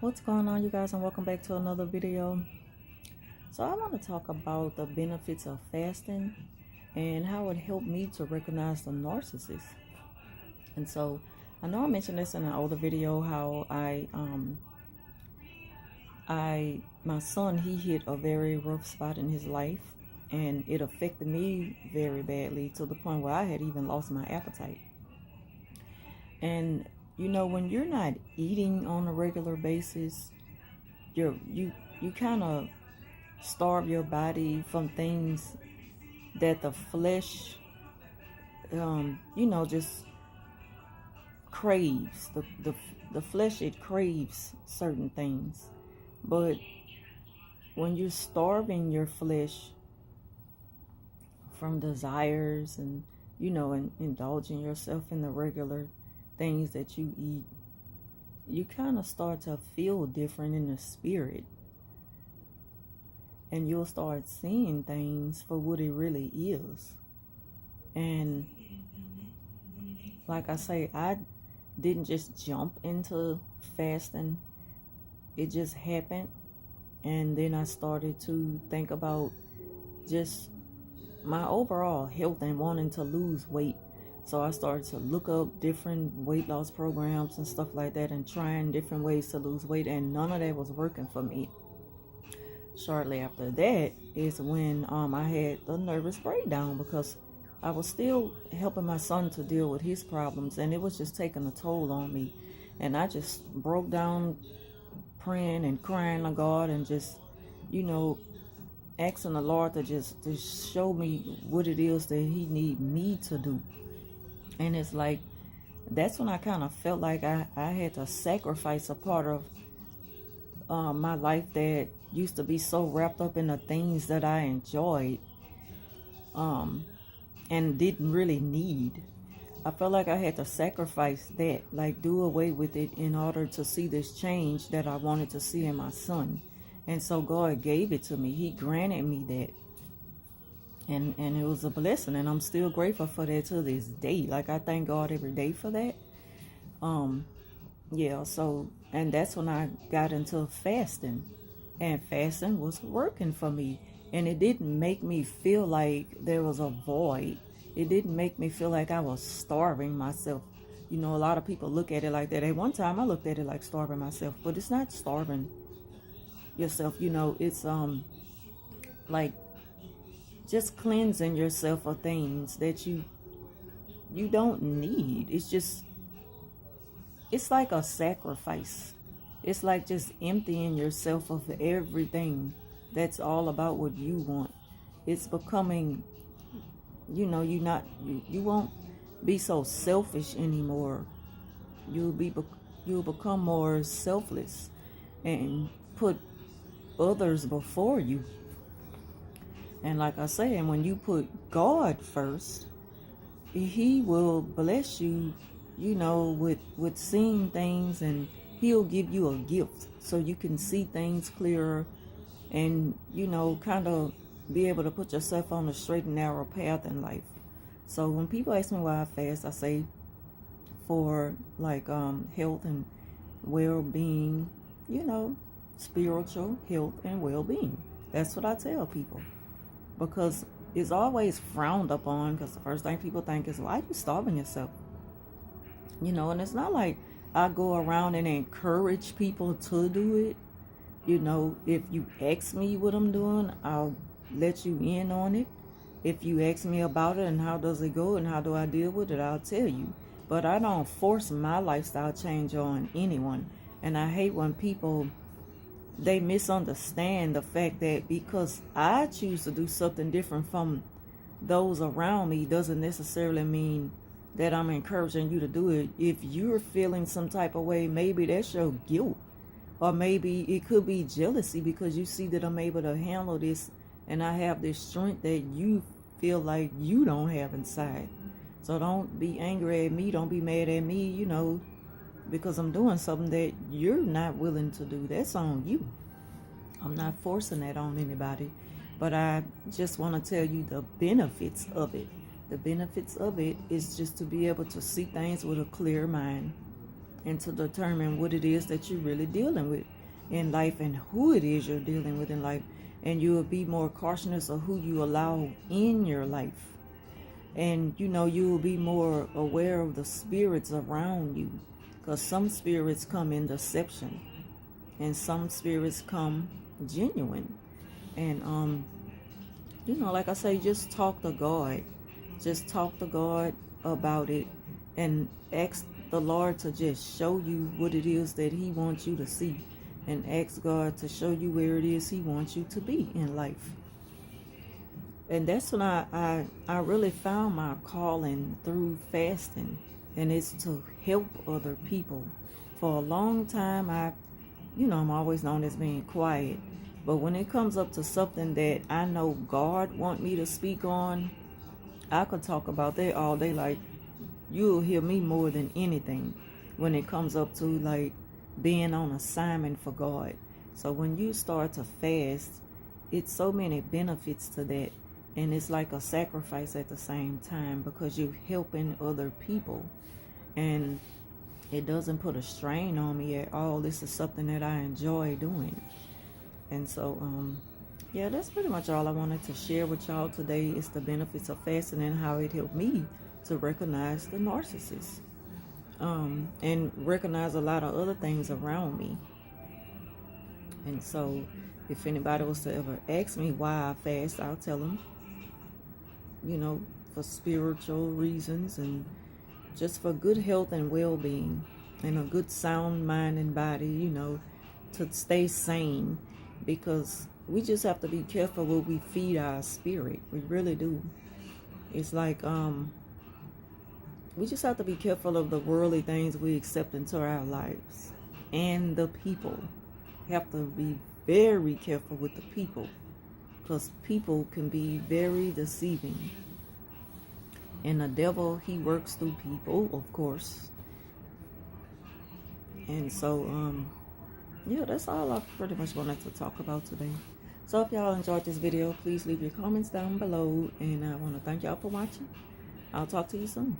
What's going on, you guys, and welcome back to another video. So I want to talk about the benefits of fasting and how it helped me to recognize the narcissist. And so I know I mentioned this in an older video, how my son, he hit a very rough spot in his life, and it affected me very badly to the point where I had even lost my appetite. And when you're not eating on a regular basis, you kind of starve your body from things that the flesh, just craves. The flesh, it craves certain things. But when you're starving your flesh from desires and indulging yourself in the regular things that you eat, you kind of start to feel different in the spirit. And you'll start seeing things for what it really is. And like I say, I didn't just jump into fasting. It just happened. And then I started to think about just my overall health and wanting to lose weight. So I started to look up different weight loss programs and stuff like that and trying different ways to lose weight, and none of that was working for me. Shortly after that is when I had the nervous breakdown, because I was still helping my son to deal with his problems, and it was just taking a toll on me. And I just broke down praying and crying to God, and just, asking the Lord to show me what it is that He need me to do. And it's like, that's when I kind of felt like I had to sacrifice a part of my life that used to be so wrapped up in the things that I enjoyed and didn't really need. I felt like I had to sacrifice that, like do away with it, in order to see this change that I wanted to see in my son. And so God gave it to me. He granted me that. And it was a blessing, and I'm still grateful for that to this day. Like, I thank God every day for that. So, and that's when I got into fasting. And fasting was working for me. And it didn't make me feel like there was a void. It didn't make me feel like I was starving myself. A lot of people look at it like that. At one time, I looked at it like starving myself. But it's not starving yourself. It's like just cleansing yourself of things that you don't need. It's like a sacrifice. It's like just emptying yourself of everything that's all about what you want. It's becoming, you won't be so selfish anymore. You'll become more selfless and put others before you. And like I say, and when you put God first, He will bless you, with seeing things, and He'll give you a gift so you can see things clearer and, kind of be able to put yourself on a straight and narrow path in life. So when people ask me why I fast, I say for like health and well-being, spiritual health and well-being. That's what I tell people. Because it's always frowned upon, because the first thing people think is, why are you starving yourself? And it's not like I go around and encourage people to do it. If you ask me what I'm doing, I'll let you in on it. If you ask me about it and how does it go and how do I deal with it, I'll tell you. But I don't force my lifestyle change on anyone. And I hate when people, they misunderstand the fact that because I choose to do something different from those around me doesn't necessarily mean that I'm encouraging you to do it. If you're feeling some type of way, maybe that's your guilt. Or maybe it could be jealousy because you see that I'm able to handle this and I have this strength that you feel like you don't have inside. So don't be angry at me. Don't be mad at me, because I'm doing something that you're not willing to do. That's on you. I'm not forcing that on anybody. But I just want to tell you the benefits of it. The benefits of it is just to be able to see things with a clear mind. and to determine what it is that you're really dealing with in life and who it is you're dealing with in life. And you will be more cautious of who you allow in your life. And you will be more aware of the spirits around you, because some spirits come in deception and some spirits come genuine. And like I say, just talk to God. Just talk to God about it and ask the Lord to just show you what it is that He wants you to see, and ask God to show you where it is He wants you to be in life. And that's when I really found my calling through fasting, and it's to help other people. For a long time, I'm always known as being quiet, but when it comes up to something that I know God want me to speak on, I could talk about that all day. Like, you'll hear me more than anything when it comes up to like being on assignment for God. So when you start to fast, it's so many benefits to that. And it's like a sacrifice at the same time, because you're helping other people. And it doesn't put a strain on me at all. This is something that I enjoy doing. And so, yeah, that's pretty much all I wanted to share with y'all today, is the benefits of fasting and how it helped me to recognize the narcissist. And recognize a lot of other things around me. And so, if anybody was to ever ask me why I fast, I'll tell them, for spiritual reasons, and just for good health and well-being, and a good sound mind and body, to stay sane. Because we just have to be careful what we feed our spirit. We really do. It's like, we just have to be careful of the worldly things we accept into our lives. And the people. Have to be very careful with the people, because people can be very deceiving. And the devil, he works through people, of course. And so, yeah, that's all I pretty much wanted to talk about today. So if y'all enjoyed this video, please leave your comments down below. And I want to thank y'all for watching. I'll talk to you soon.